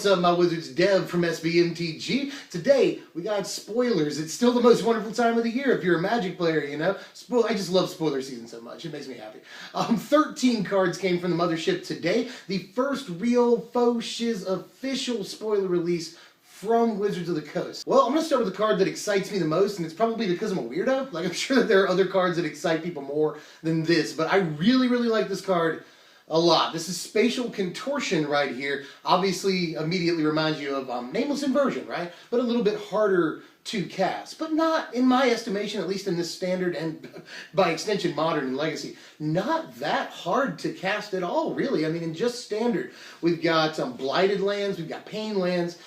What's up, my wizards? Dev from SBMTG. Today, we got spoilers. It's still the most wonderful time of the year if you're a Magic player, you know? I just love spoiler season so much. It makes me happy. 13 cards came from the mothership today. The first real faux shiz official spoiler release from Wizards of the Coast. Well, I'm going to start with the card that excites me the most, and it's probably because I'm a weirdo. Like, I'm sure that there are other cards that excite people more than this, but I really, really like this card a lot. This is Spatial Contortion right here. Obviously, immediately reminds you of Nameless Inversion, right? But a little bit harder to cast. But not, in my estimation, at least in this standard and by extension modern and legacy, not that hard to cast at all, really. I mean, in just standard, we've got Blighted Lands, we've got Pain Lands,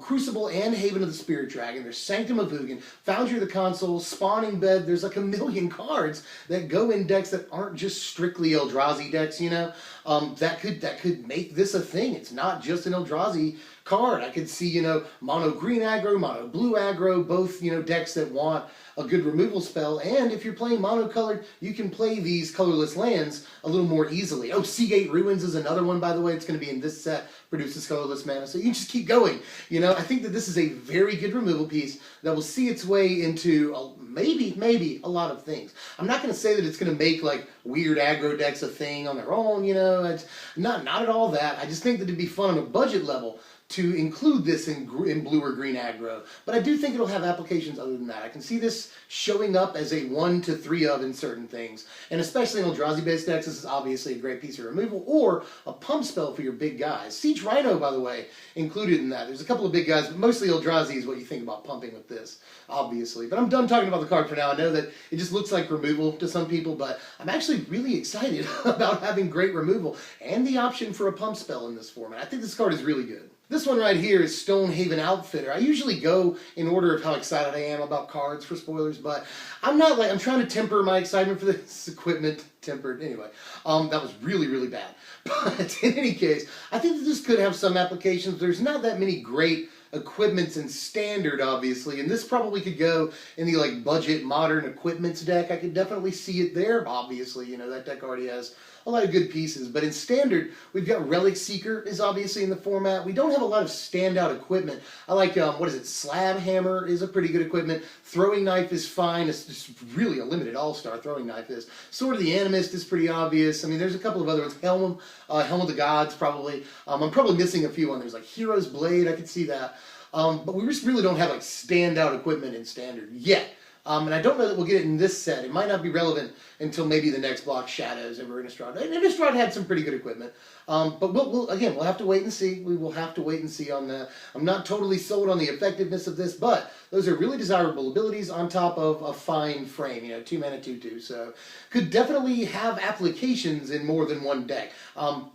Crucible and Haven of the Spirit Dragon, there's Sanctum of Ugin, Foundry of the Console, Spawning Bed. There's like a million cards that go in decks that aren't just strictly Eldrazi decks, you know? That could make this a thing. It's not just an Eldrazi card. I could see, you know, mono green aggro, mono blue aggro, both, you know, decks that want a good removal spell. And if you're playing monocolored, you can play these colorless lands a little more easily. Oh, Seagate Ruins is another one, by the way. It's going to be in this set, produces colorless mana. So you can just keep going. You know, I think that this is a very good removal piece that will see its way into maybe a lot of things. I'm not going to say that it's going to make like weird aggro decks a thing on their own, you know. It's not at all that. I just think that it'd be fun on a budget level to include this in blue or green aggro. But I do think it'll have applications other than that. I can see this showing up as a 1 to 3 of in certain things. And especially in Eldrazi-based decks, this is obviously a great piece of removal, or a pump spell for your big guys. Siege Rhino, by the way, included in that. There's a couple of big guys, but mostly Eldrazi is what you think about pumping with this, obviously. But I'm done talking about the card for now. I know that it just looks like removal to some people, but I'm actually really excited about having great removal and the option for a pump spell in this format. I think this card is really good. This one right here is Stonehaven Outfitter. I usually go in order of how excited I am about cards for spoilers, but I'm not like, I'm trying to temper my excitement for this equipment. Tempered, anyway. That was really, really bad. But in any case, I think that this could have some applications. There's not that many great equipments in standard, obviously, and this probably could go in the like budget modern equipments deck. I could definitely see it there, obviously. You know, that deck already has a lot of good pieces, but in standard, we've got Relic Seeker is obviously in the format. We don't have a lot of standout equipment. I like, what is it, Slab Hammer is a pretty good equipment. Throwing Knife is fine. It's just really a limited all-star, Throwing Knife is. Sword of the Animist is pretty obvious. I mean, there's a couple of other ones. Helm of the Gods, probably. I'm probably missing a few on. There's like Hero's Blade, I could see that. But we just really don't have like standout equipment in standard yet. And I don't know that we'll get it in this set. It might not be relevant until maybe the next block, Shadows, and Innistrad. And Innistrad had some pretty good equipment. But we'll have to wait and see. We will have to wait and see on that. I'm not totally sold on the effectiveness of this, but those are really desirable abilities on top of a fine frame. You know, 2 mana, 2/2. So could definitely have applications in more than one deck.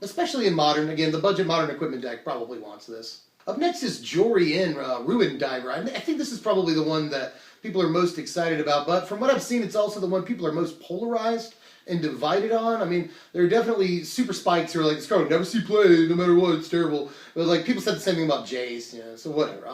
Especially in modern. Again, the budget modern equipment deck probably wants this. Up next is Jori En, Ruin Diver. I think this is probably the one that people are most excited about, but from what I've seen, it's also the one people are most polarized and divided on. I mean, there are definitely super spikes who are like, this card will never see play, no matter what, it's terrible. But like, people said the same thing about Jace, you know, so whatever.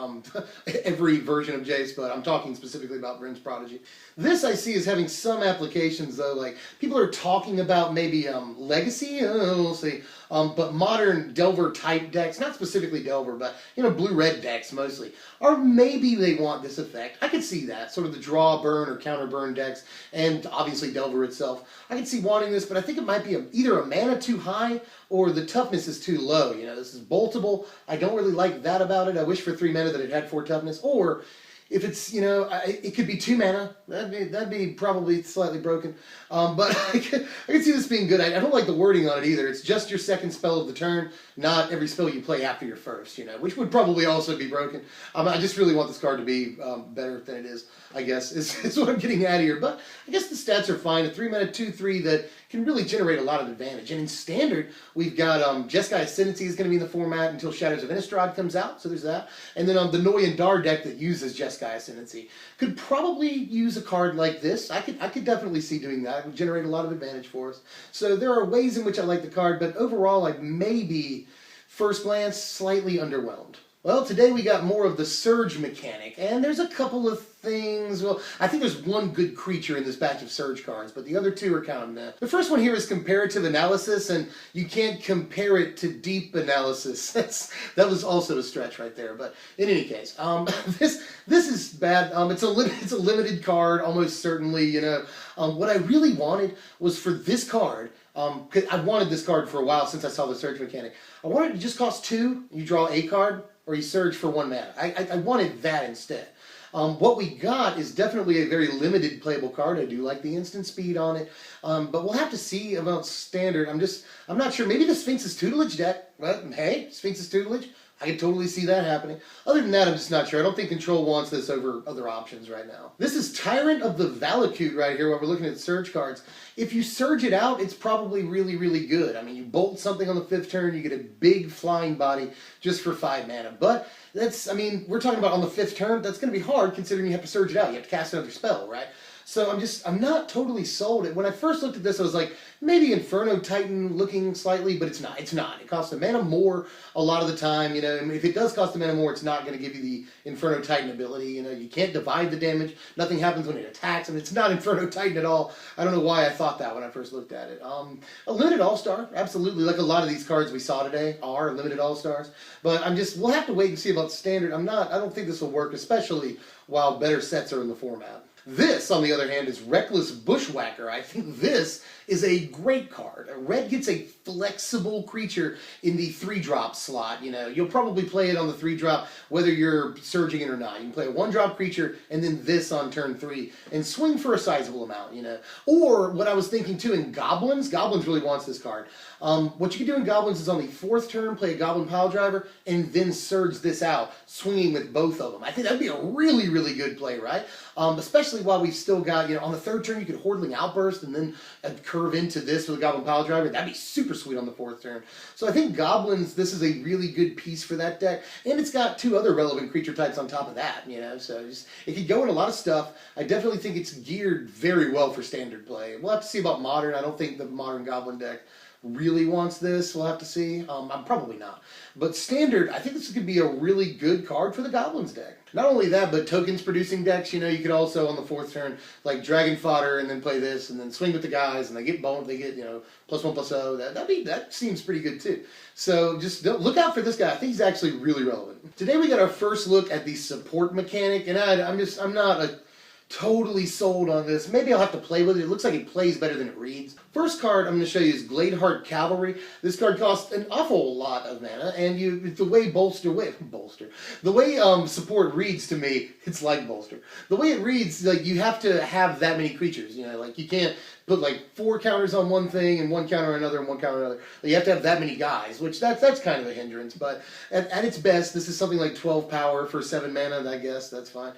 Every version of Jace, but I'm talking specifically about Vryn's Prodigy. This I see as having some applications, though. Like, people are talking about maybe Legacy, I don't know, we'll see. But modern Delver-type decks, not specifically Delver, but, you know, blue-red decks mostly. Or maybe they want this effect. I could see that, sort of the draw, burn, or counter burn decks, and obviously Delver itself. I could see wanting this, but I think it might be either a mana too high or the toughness is too low. You know, this is boltable. I don't really like that about it. I wish for 3 mana that it had 4 toughness. Or if it's, you know, it could be 2 mana. That'd be probably slightly broken. But I can see this being good. I don't like the wording on it either. It's just your second spell of the turn, not every spell you play after your first, you know, which would probably also be broken. I just really want this card to be better than it is, I guess, is what I'm getting at here. But I guess the stats are fine. A 3 mana, 2/3 that can really generate a lot of advantage. And in standard, we've got Jeskai Ascendancy is going to be in the format until Shadows of Innistrad comes out, so there's that. And then the Noyan Dar deck that uses Jeskai Ascendancy could probably use a card like this. I could definitely see doing that. It would generate a lot of advantage for us. So there are ways in which I like the card, but overall, like maybe first glance, slightly underwhelmed. Well, today we got more of the Surge mechanic, and there's a couple of things. Well, I think there's one good creature in this batch of Surge cards, but the other two are kind of meh. The first one here is Comparative Analysis, and you can't compare it to Deep Analysis. That was also a stretch right there, but in any case, this is bad. It's a limited card, almost certainly, you know. What I really wanted was for this card, 'cause I wanted this card for a while since I saw the Surge mechanic. I wanted it to just cost 2, you draw a card, or you surge for 1 mana. I wanted that instead. What we got is definitely a very limited playable card. I do like the instant speed on it, but we'll have to see about standard. I'm not sure. Maybe the Sphinx's Tutelage deck. Well, hey, Sphinx's Tutelage. I can totally see that happening. Other than that, I'm just not sure. I don't think Control wants this over other options right now. This is Tyrant of the Valakut right here while we're looking at Surge cards. If you Surge it out, it's probably really, really good. I mean, you bolt something on the 5th turn, you get a big flying body just for 5 mana. But that's, I mean, we're talking about on the 5th turn, that's going to be hard considering you have to Surge it out. You have to cast another spell, right? So I'm not totally sold. When I first looked at this, I was like, maybe Inferno Titan looking slightly, but it's not. It's not. It costs a mana more a lot of the time. You know, I mean, if it does cost a mana more, it's not going to give you the Inferno Titan ability. You know, you can't divide the damage. Nothing happens when it attacks, and it's not Inferno Titan at all. I don't know why I thought that when I first looked at it. A limited All-Star, absolutely. Like a lot of these cards we saw today are limited All-Stars. But we'll have to wait and see about standard. I don't think this will work, especially while better sets are in the format. This, on the other hand, is Reckless Bushwhacker. I think this is a great card. Red gets a flexible creature in the 3-drop slot. You know, you'll probably play it on the 3-drop whether you're surging it or not. You can play a 1-drop creature and then this on turn 3 and swing for a sizable amount, you know. Or what I was thinking too in Goblins really wants this card. What you can do in Goblins is on the 4th turn play a Goblin Piledriver and then surge this out, swinging with both of them. I think that'd be a really, really good play, right? Especially while we've still got, you know, on the 3rd turn you could Hordeling Outburst and then curve into this with a Goblin Piledriver. That'd be super sweet on the 4th turn. So I think Goblins, this is a really good piece for that deck. And it's got 2 other relevant creature types on top of that, you know. So it could go in a lot of stuff. I definitely think it's geared very well for standard play. We'll have to see about modern. I don't think the modern Goblin deck really wants this. We'll have to see. I'm probably not. But standard, I think this could be a really good card for the Goblins deck. Not only that, but tokens producing decks, you know, you could also on the 4th turn, like Dragon Fodder and then play this and then swing with the guys and they get boned, they get, you know, +1/+0. That seems pretty good too. So just look out for this guy. I think he's actually really relevant. Today we got our first look at the support mechanic, and I'm not totally sold on this. Maybe I'll have to play with it. It looks like it plays better than it reads. First card I'm going to show you is Gladeheart Cavalry. This card costs an awful lot of mana, and the way support reads to me, it's like bolster. The way it reads, like you have to have that many creatures. You know, like you can't put like 4 counters on one thing and 1 counter on another and 1 counter on another. You have to have that many guys, which that's kind of a hindrance. But at its best, this is something like 12 power for 7 mana. I guess that's fine.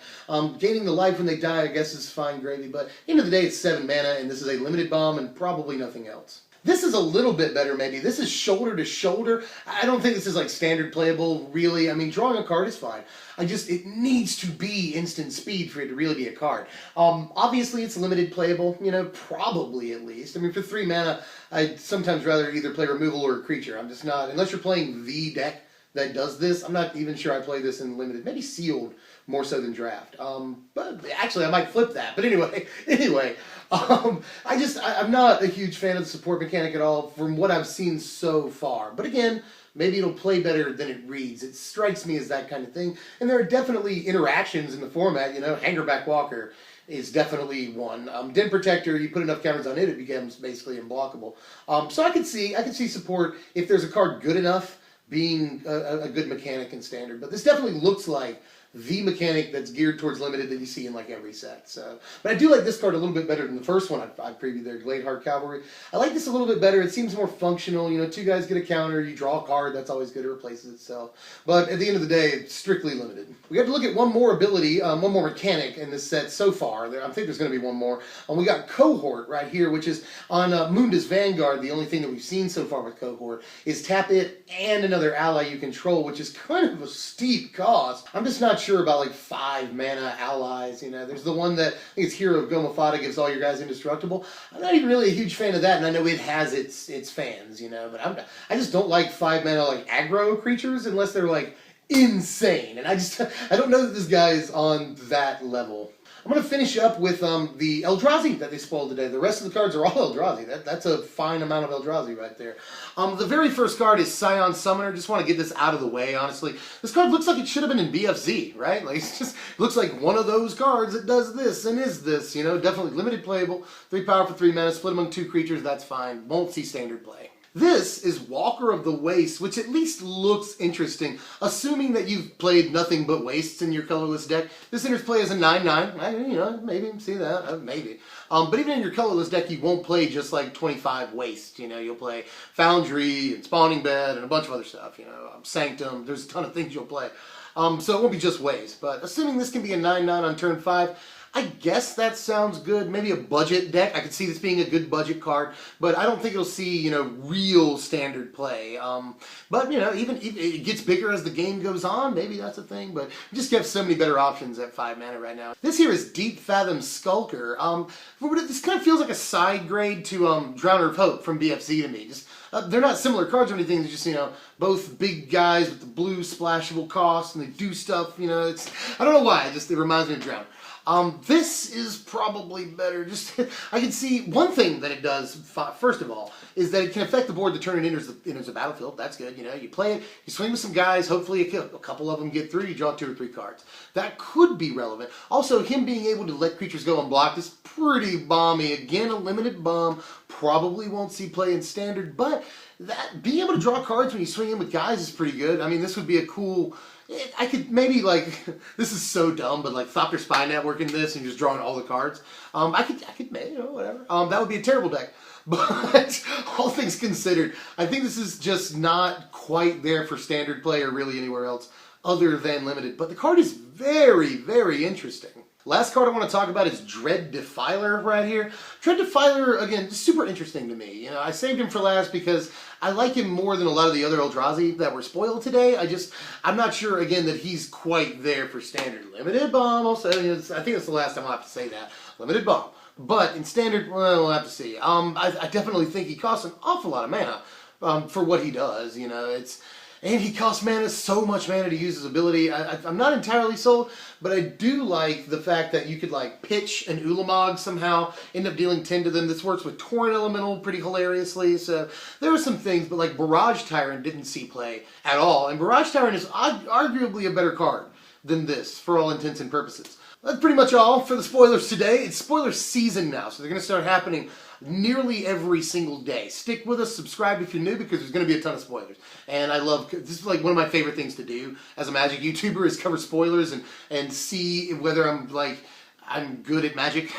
Gaining the life when they die, I guess, is fine gravy. But at the end of the day, it's 7 mana, and this is a limited bomb and probably nothing else. This is a little bit better, maybe. This is shoulder to shoulder. I don't think this is like standard playable, really. I mean, drawing a card is fine. It needs to be instant speed for it to really be a card. Obviously, it's limited playable, you know, probably at least. I mean, for 3 mana, I'd sometimes rather either play removal or a creature. I'm just not, unless you're playing the deck that does this, I'm not even sure I play this in limited. Maybe sealed more so than draft. But actually, I might flip that. But anyway, I'm not a huge fan of the support mechanic at all from what I've seen so far. But again, maybe it'll play better than it reads. It strikes me as that kind of thing. And there are definitely interactions in the format, you know. Hangerback Walker is definitely one. Den Protector, you put enough counters on it, it becomes basically unblockable. So I could see support if there's a card good enough being a good mechanic in standard. But this definitely looks like the mechanic that's geared towards limited that you see in like every set. So, but I do like this card a little bit better than the first one I previewed there, Gladeheart Cavalry. I like this a little bit better. It seems more functional. You know, 2 guys get a counter, you draw a card, that's always good, it replaces itself. But at the end of the day, it's strictly limited. We have to look at one more ability, one more mechanic in this set so far. I think there's going to be one more. We got Cohort right here, which is on Munda's Vanguard. The only thing that we've seen so far with Cohort is tap it and another ally you control, which is kind of a steep cost. I'm just not sure about like 5 mana allies. You know, there's the one that I think it's Hero of Gomafada gives all your guys indestructible. I'm not even really a huge fan of that, and I know it has its fans, you know, but I just don't like 5 mana like aggro creatures unless they're like insane. And I don't know that this guy is on that level. I'm going to finish up with the Eldrazi that they spoiled today. The rest of the cards are all Eldrazi. That's a fine amount of Eldrazi right there. The very first card is Scion Summoner. Just want to get this out of the way, honestly. This card looks like it should have been in BFZ, right? Like, it just looks like one of those cards that does this and is this, you know. Definitely limited playable. 3 power for 3 mana, split among 2 creatures, that's fine. Won't see standard play. This is Walker of the Waste, which at least looks interesting. Assuming that you've played nothing but wastes in your colorless deck, this enters play as a 9/9. You know, maybe see that, maybe. But even in your colorless deck, you won't play just like 25 wastes. You know, you'll play Foundry and Spawning Bed and a bunch of other stuff. You know, Sanctum. There's a ton of things you'll play. So it won't be just waste. But assuming this can be a 9/9 on turn 5. I guess that sounds good. Maybe a budget deck. I could see this being a good budget card, but I don't think it'll see, you know, real standard play. But, you know, even it gets bigger as the game goes on. Maybe that's a thing, but we just have so many better options at 5 mana right now. This here is Deep Fathom Skulker. This kind of feels like a side grade to Drowner of Hope from BFZ to me. Just they're not similar cards or anything. They're just, you know, both big guys with the blue splashable cost, and they do stuff, you know. I don't know why. It reminds me of Drowner. This is probably better. I can see one thing that it does, first of all, is that it can affect the board the turn it enters the battlefield. That's good. You know, you play it, you swing with some guys, hopefully a couple of them get through, you draw 2 or 3 cards. That could be relevant. Also, him being able to let creatures go unblocked is pretty balmy. Again, a limited bomb, probably won't see play in standard, but being able to draw cards when you swing in with guys is pretty good. I mean, this would be a cool... I could maybe, like, this is so dumb, but like Thopter Spy Network in this and just drawing all the cards. I could maybe, you know, whatever. That would be a terrible deck. But all things considered, I think this is just not quite there for standard play or really anywhere else other than limited. But the card is very, very interesting. Last card I want to talk about is Dread Defiler right here. Dread Defiler, again, super interesting to me. You know, I saved him for last because I like him more than a lot of the other Eldrazi that were spoiled today. I'm not sure, again, that he's quite there for standard. Limited bomb, also, I think that's the last time I'll have to say that. Limited bomb. But in standard, well, we'll have to see. I definitely think he costs an awful lot of mana for what he does, you know. And he costs mana, so much mana to use his ability. I'm not entirely sold, but I do like the fact that you could like pitch an Ulamog somehow, end up dealing 10 to them. This works with Torrent Elemental pretty hilariously. So there were some things, but like Barrage Tyrant didn't see play at all. And Barrage Tyrant is arguably a better card than this for all intents and purposes. That's pretty much all for the spoilers today. It's spoiler season now, so they're going to start happening nearly every single day. Stick with us, subscribe if you're new, because there's going to be a ton of spoilers. And this is like one of my favorite things to do as a Magic YouTuber is cover spoilers and see whether I'm good at Magic.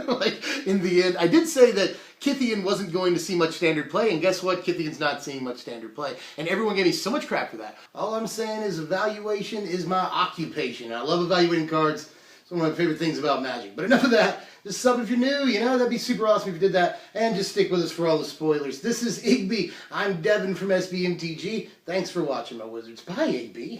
Like, in the end, I did say that Kythian wasn't going to see much standard play, and guess what? Kythian's not seeing much standard play. And everyone gave me so much crap for that. All I'm saying is evaluation is my occupation. I love evaluating cards. It's one of my favorite things about Magic. But enough of that. Just sub if you're new, you know, that'd be super awesome if you did that. And just stick with us for all the spoilers. This is Igby. I'm Devin from SBMTG. Thanks for watching, my wizards. Bye, Igby.